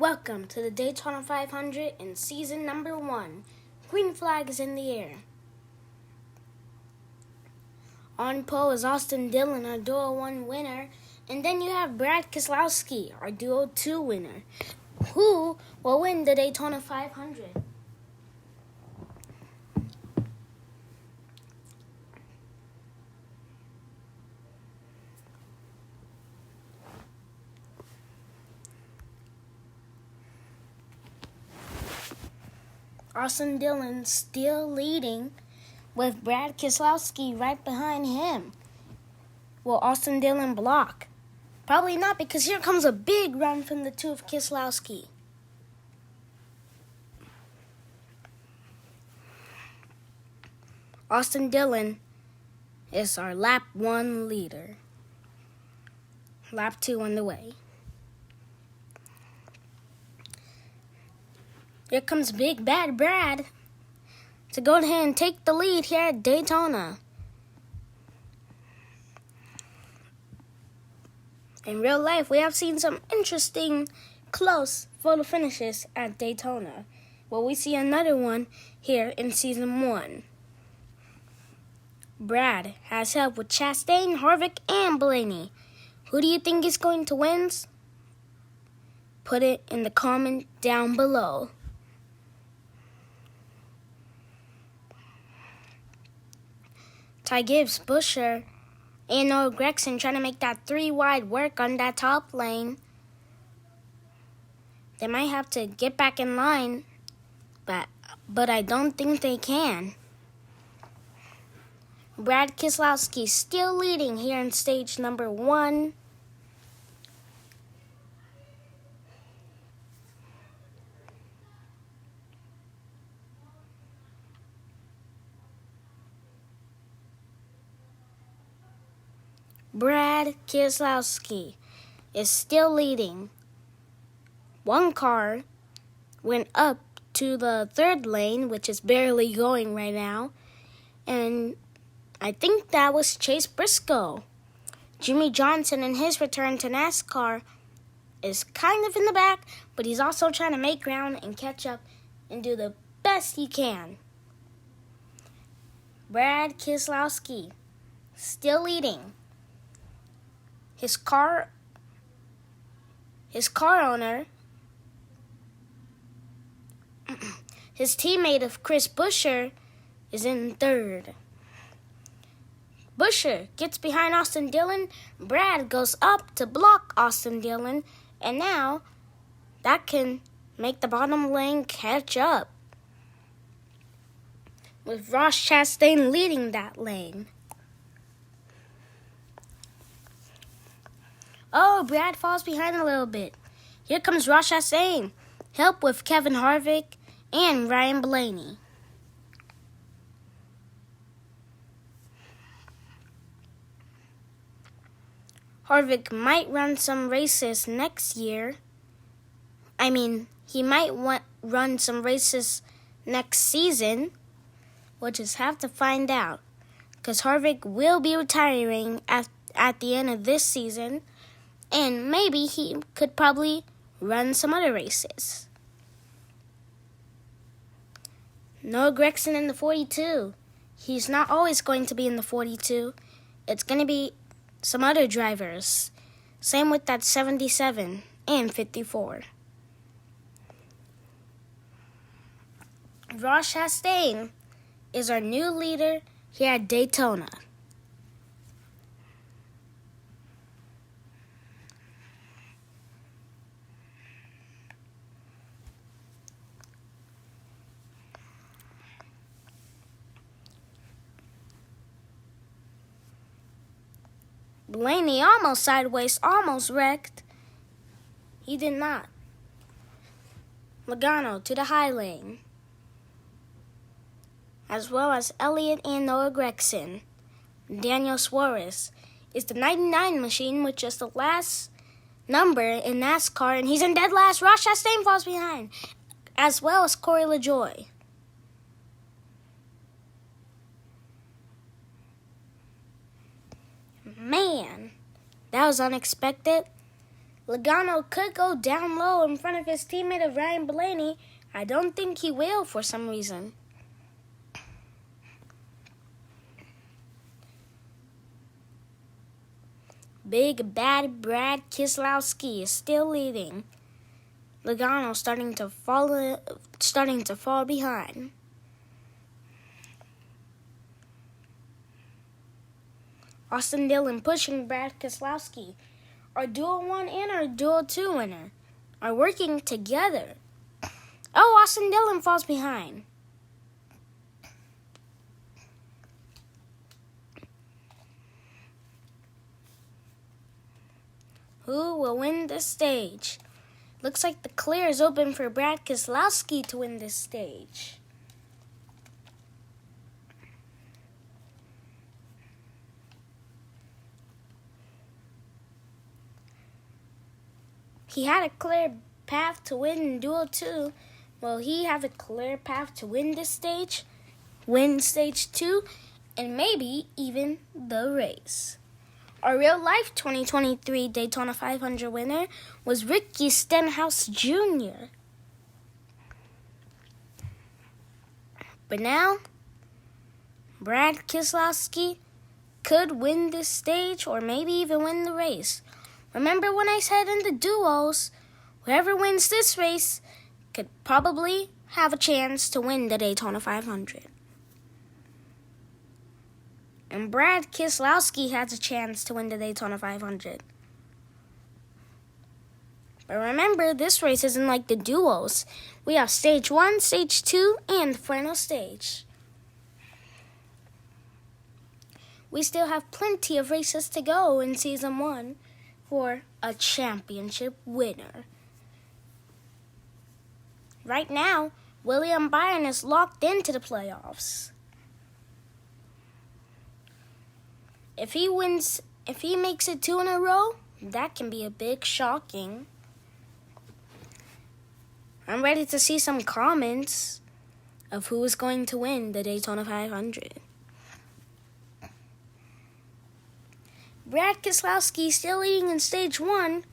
Welcome to the Daytona 500 in season number 1. Green flag is in the air. On pole is Austin Dillon, our Duo 1 winner. And then you have Brad Keselowski, our Duo 2 winner. Who will win the Daytona 500? Austin Dillon still leading with Brad Keselowski right behind him. Will Austin Dillon block? Probably not, because here comes a big run from the two of Keselowski. Austin Dillon is our lap 1 leader. Lap 2 on the way. Here comes Big Bad Brad to go ahead and take the lead here at Daytona. In real life, we have seen some interesting close photo finishes at Daytona. Well, we see another one here in season 1. Brad has help with Chastain, Harvick, and Blaney. Who do you think is going to win? Put it in the comment down below. Ty Gibbs, Buescher, and Noah Gragson trying to make that 3 wide work on that top lane. They might have to get back in line, but I don't think they can. Brad Keselowski still leading here in stage number 1. Brad Keselowski is still leading. One car went up to the 3rd lane, which is barely going right now, and I think that was Chase Briscoe. Jimmy Johnson in his return to Nascar is kind of in the back, but he's also trying to make ground and catch up and do the best he can. Brad Keselowski still leading. His car owner, his teammate of Chris Buescher, is in 3rd. Buescher gets behind Austin Dillon. Brad goes up to block Austin Dillon, and now that can make the bottom lane catch up, with Ross Chastain leading that lane. Oh, Brad falls behind a little bit. Here comes Ross Chastain. Help with Kevin Harvick and Ryan Blaney. Harvick might run some races next year. He might run some races next season. We'll just have to find out, because Harvick will be retiring at the end of this season. And maybe he could probably run some other races. Noah Gragson in the 42. He's not always going to be in the 42. It's going to be some other drivers. Same with that 77 and 54. Ross Chastain is our new leader here at Daytona. Blaney almost sideways, almost wrecked. He did not. Logano to the high lane, as well as Elliott and Noah Gragson. Daniel Suarez is the 99 machine with just the last number in NASCAR, and he's in dead last. Ross Chastain falls behind, as well as Corey LaJoie. Man, that was unexpected. Logano could go down low in front of his teammate of Ryan Blaney. I don't think he will for some reason. Big Bad Brad Keselowski is still leading. Logano starting to fall behind. Austin Dillon pushing Brad Keselowski. Our Duel 1 and our Duel 2 winner are working together. Oh, Austin Dillon falls behind. Who will win this stage? Looks like the clear is open for Brad Keselowski to win this stage. He had a clear path to win in Duel 2. Will he have a clear path to win this stage? Win stage 2? And maybe even the race. Our real-life 2023 Daytona 500 winner was Ricky Stenhouse Jr. But now, Brad Keselowski could win this stage or maybe even win the race. Remember when I said in the duos, whoever wins this race could probably have a chance to win the Daytona 500. And Brad Keselowski has a chance to win the Daytona 500. But remember, this race isn't like the duos. We have stage 1, stage 2, and the final stage. We still have plenty of races to go in Season 1 for a championship winner. Right now, William Byron is locked into the playoffs. If he makes it 2 in a row, that can be a big shocking. I'm ready to see some comments of who is going to win the Daytona 500. Brad Keselowski still leading in stage 1.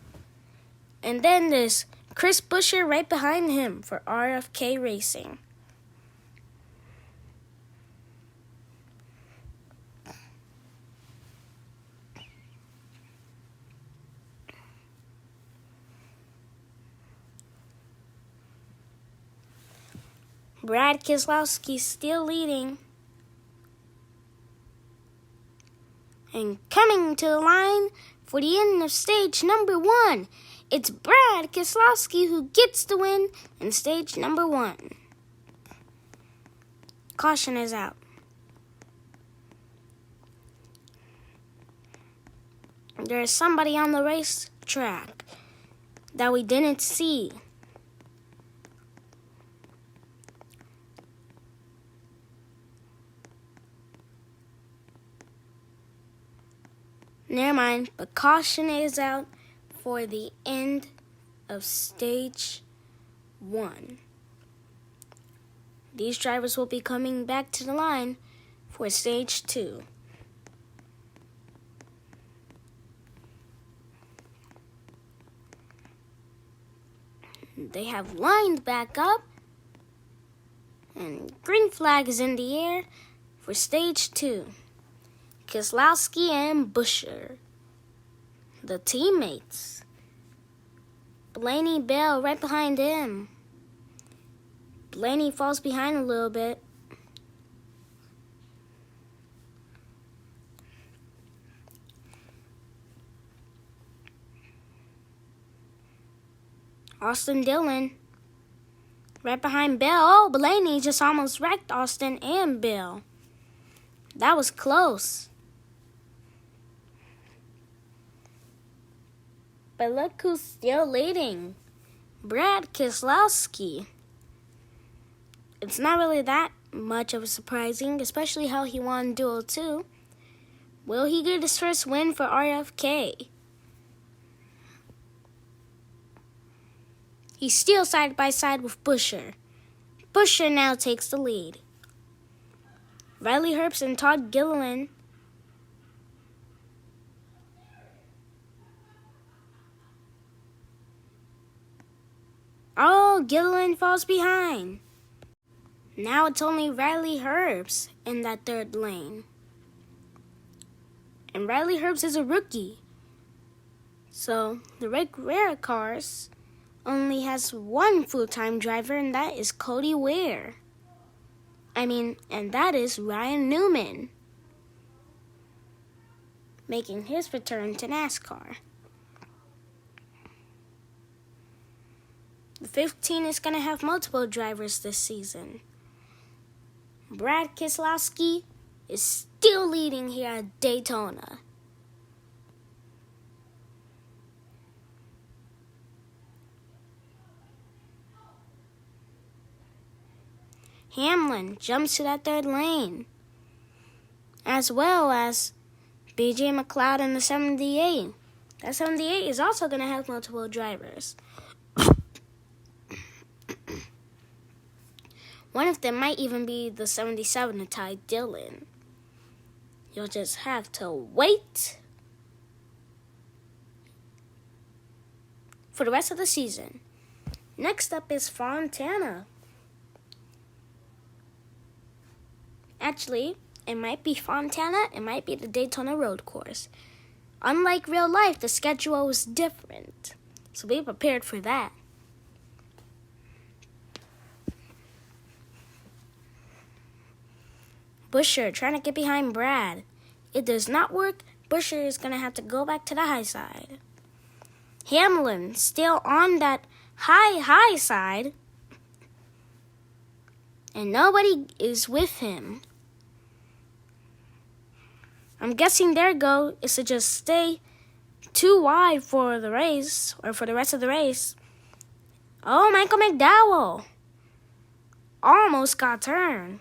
And then there's Chris Buescher right behind him for RFK Racing. Brad Keselowski still leading. And coming to the line for the end of stage number 1, it's Brad Keselowski who gets the win in stage number 1. Caution is out. There's somebody on the racetrack that we didn't see. Never mind, but caution is out for the end of stage 1. These drivers will be coming back to the line for stage 2. They have lined back up, and green flag is in the air for stage 2. Keselowski and Buescher, the teammates. Blaney Bell right behind him. Blaney falls behind a little bit. Austin Dillon right behind Bell. Oh, Blaney just almost wrecked Austin and Bell. That was close. But look who's still leading. Brad Keselowski. It's not really that much of a surprising, especially how he won Duel 2. Will he get his first win for RFK? He's still side by side with Buescher. Buescher now takes the lead. Riley Herbst and Todd Gilliland Oh, Gilliland falls behind. Now it's only Riley Herbs in that third lane. And Riley Herbs is a rookie. So the Red Rare Cars only has one full-time driver, and that is Cody Ware. And that is Ryan Newman, making his return to NASCAR. The 15 is going to have multiple drivers this season. Brad Keselowski is still leading here at Daytona. Hamlin jumps to that third lane, as well as BJ McLeod in the 78. That 78 is also going to have multiple drivers. One of them might even be the 77 of Ty Dillon. You'll just have to wait for the rest of the season. Next up is Fontana. Actually, it might be Fontana, it might be the Daytona Road Course. Unlike real life, the schedule is different, so be prepared for that. Buescher trying to get behind Brad. It does not work. Buescher is going to have to go back to the high side. Hamlin still on that high side, and nobody is with him. I'm guessing their goal is to just stay too wide for the race, or for the rest of the race. Oh, Michael McDowell almost got turned,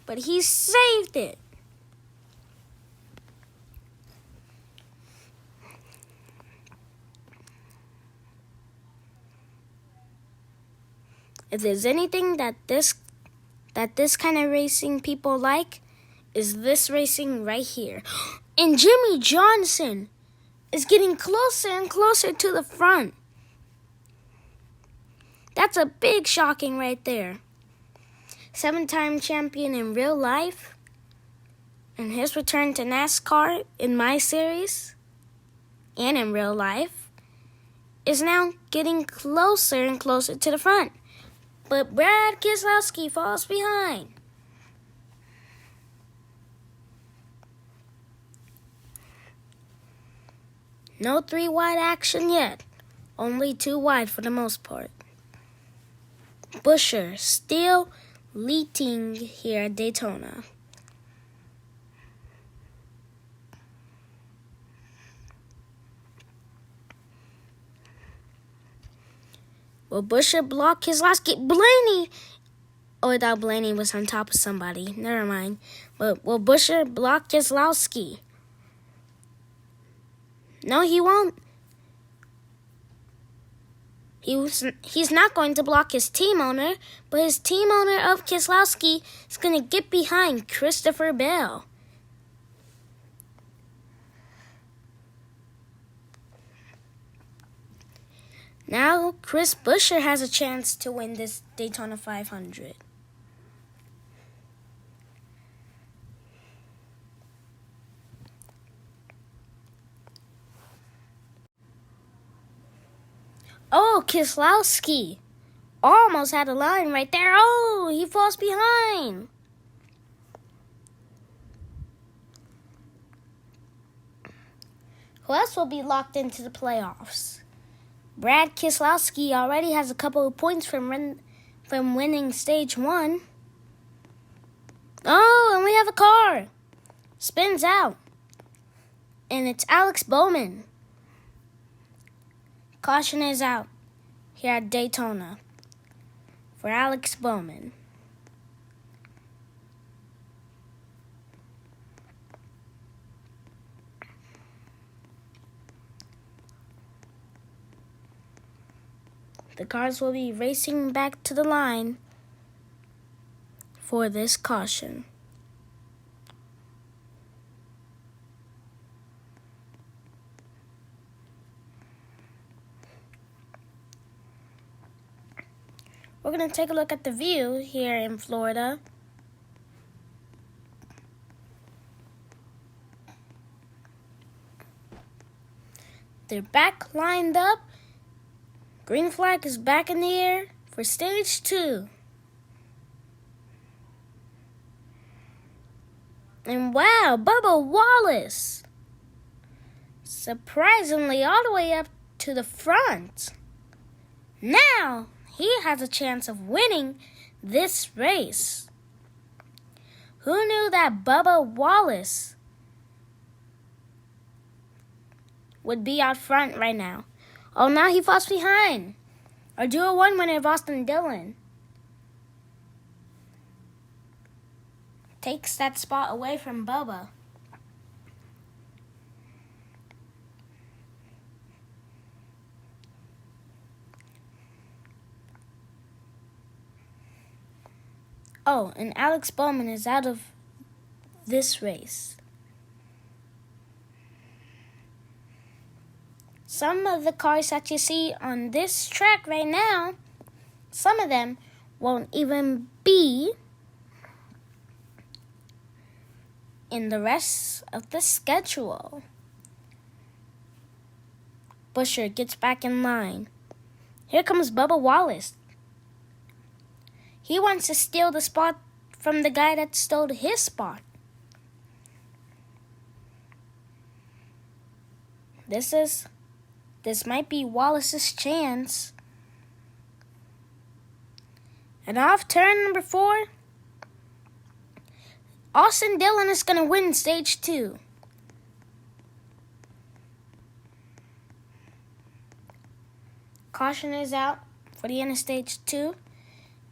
but he saved it. If there's anything that this kind of racing people like, is this racing right here. And Jimmy Johnson is getting closer and closer to the front. That's a big shocking right there. 7-time champion in real life, and his return to NASCAR in my series and in real life is now getting closer and closer to the front. But Brad Keselowski falls behind. No 3 wide action yet. Only 2 wide for the most part. Buescher still leading here at Daytona. Will Buescher block Keselowski? Blaney! Oh, I thought Blaney was on top of somebody. Never mind. But will Buescher block Keselowski? No, he won't. He's not going to block his team owner, but his team owner of Keselowski is going to get behind Christopher Bell. Now, Chris Buescher has a chance to win this Daytona 500. Oh, Keselowski almost had a line right there. Oh, he falls behind. Who else will be locked into the playoffs? Brad Keselowski already has a couple of points from winning stage 1. Oh, and we have a car. Spins out. And it's Alex Bowman. Caution is out here at Daytona for Alex Bowman. The cars will be racing back to the line for this caution. we're going to take a look at the view here in Florida. They're back lined up. Green flag is back in the air for stage 2. And wow, Bubba Wallace, surprisingly all the way up to the front. Now he has a chance of winning this race. Who knew that Bubba Wallace would be out front right now? Oh, now he falls behind. Our Duo 1 winner of Austin Dillon takes that spot away from Bubba. Oh, and Alex Bowman is out of this race. Some of the cars that you see on this track right now, some of them won't even be in the rest of the schedule. Busher gets back in line. Here comes Bubba Wallace. He wants to steal the spot from the guy that stole his spot. This might be Wallace's chance. And off turn number 4, Austin Dillon is going to win stage 2. Caution is out for the end of stage 2.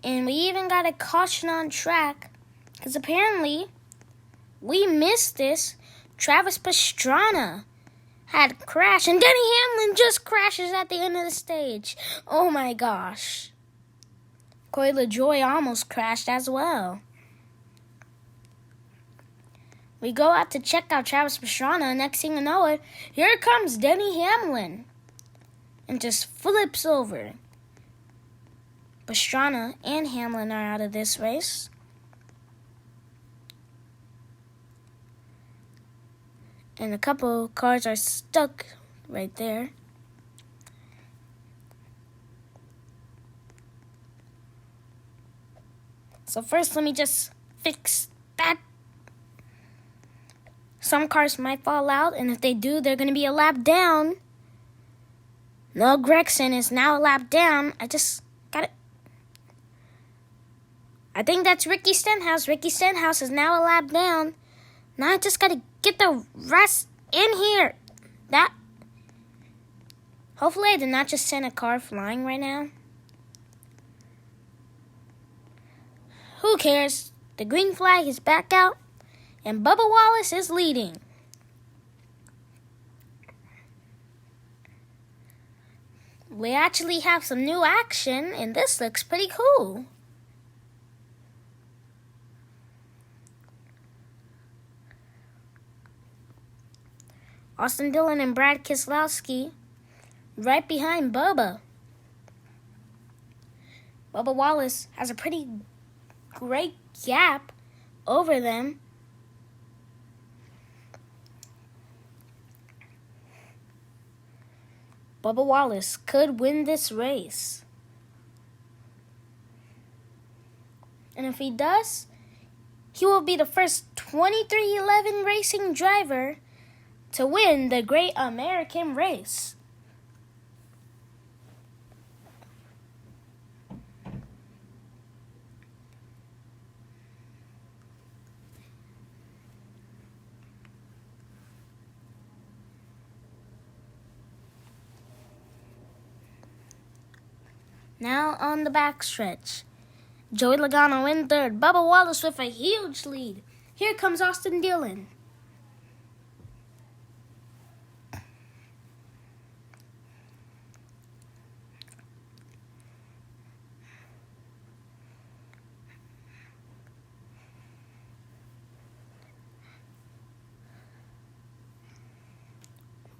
And we even got a caution on track because apparently we missed this. Travis Pastrana had crashed, and Denny Hamlin just crashes at the end of the stage. Oh my gosh. Corey LaJoie almost crashed as well. We go out to check out Travis Pastrana, and next thing you know it, here comes Denny Hamlin and just flips over. Pastrana and Hamlin are out of this race. And a couple cars are stuck right there. So first, let me just fix that. Some cars might fall out, and if they do, they're going to be a lap down. No, Gregson is now a lap down. I just got it. I think that's Ricky Stenhouse. Ricky Stenhouse is now a lap down. Now I just got to get the rest in here. Hopefully I did not just send a car flying right now. Who cares? The green flag is back out, and Bubba Wallace is leading. We actually have some new action, and this looks pretty cool. Austin Dillon and Brad Keselowski right behind Bubba. Bubba Wallace has a pretty great gap over them. Bubba Wallace could win this race. And if he does, he will be the first 2311 racing driver to win the Great American Race. Now on the backstretch, Joey Logano in third, Bubba Wallace with a huge lead. Here comes Austin Dillon.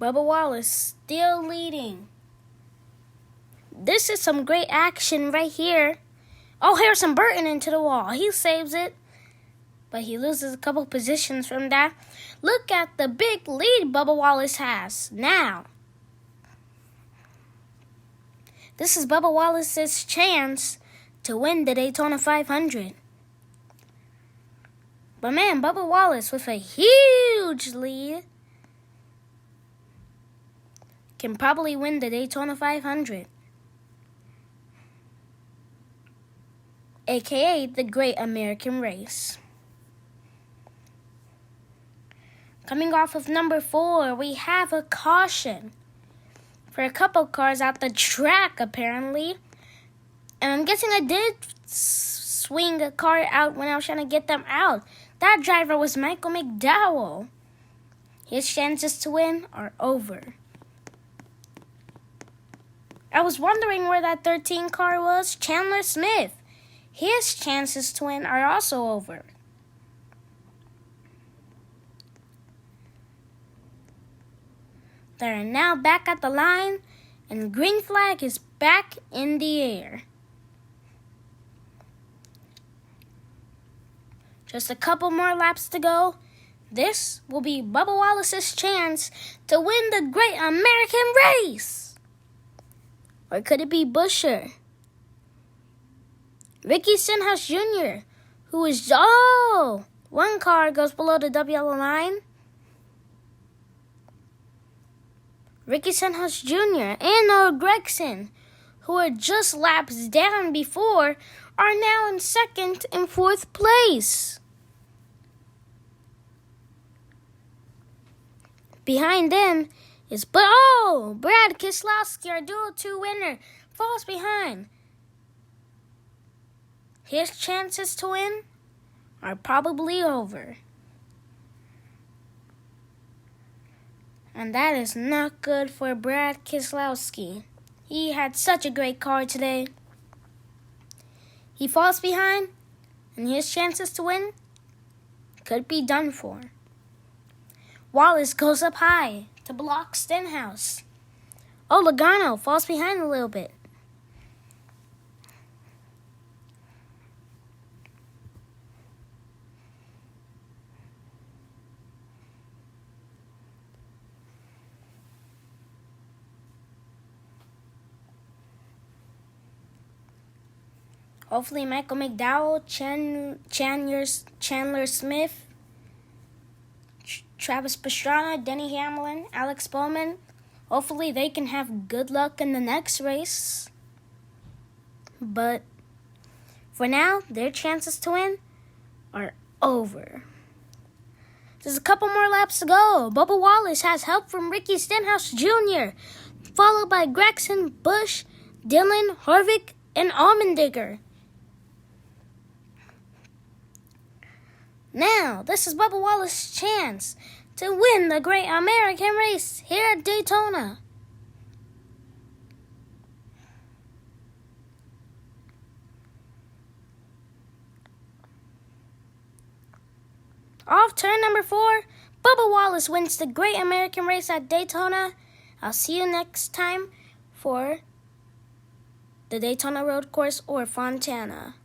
Bubba Wallace still leading. This is some great action right here Oh, Harrison Burton into the wall. He saves it, but he loses a couple positions from that. Look at the big lead Bubba Wallace has now. This is Bubba Wallace's chance to win the Daytona 500. But man, Bubba Wallace with a huge lead can probably win the Daytona 500. AKA the Great American Race. Coming off of number 4, we have a caution for a couple cars out the track, apparently. And I'm guessing I did swing a car out when I was trying to get them out. That driver was Michael McDowell. His chances to win are over. I was wondering where that 13 car was. Chandler Smith. His chances to win are also over. They are now back at the line, and the green flag is back in the air. Just a couple more laps to go. This will be Bubba Wallace's chance to win the Great American Race. Or could it be Buescher? Ricky Stenhouse Jr., who is... Oh! One car goes below the double yellow line. Ricky Stenhouse Jr. and Noah Gragson, who were just laps down before, are now in second and fourth place. Behind them is Brad Keselowski, our Duel 2 winner, falls behind. His chances to win are probably over. And that is not good for Brad Keselowski. He had such a great car today. He falls behind, and his chances to win could be done for. Wallace goes up high to block Stenhouse. Oh, Logano falls behind a little bit. Hopefully Michael McDowell, Chandler Smith, Travis Pastrana, Denny Hamlin, Alex Bowman, hopefully they can have good luck in the next race. But for now, their chances to win are over. There's a couple more laps to go. Bubba Wallace has help from Ricky Stenhouse Jr., followed by Gragson, Busch, Dillon, Harvick, and Allmendinger. Now, this is Bubba Wallace's chance to win the Great American Race here at Daytona. Off turn number 4, Bubba Wallace wins the Great American Race at Daytona. I'll see you next time for the Daytona Road Course or Fontana.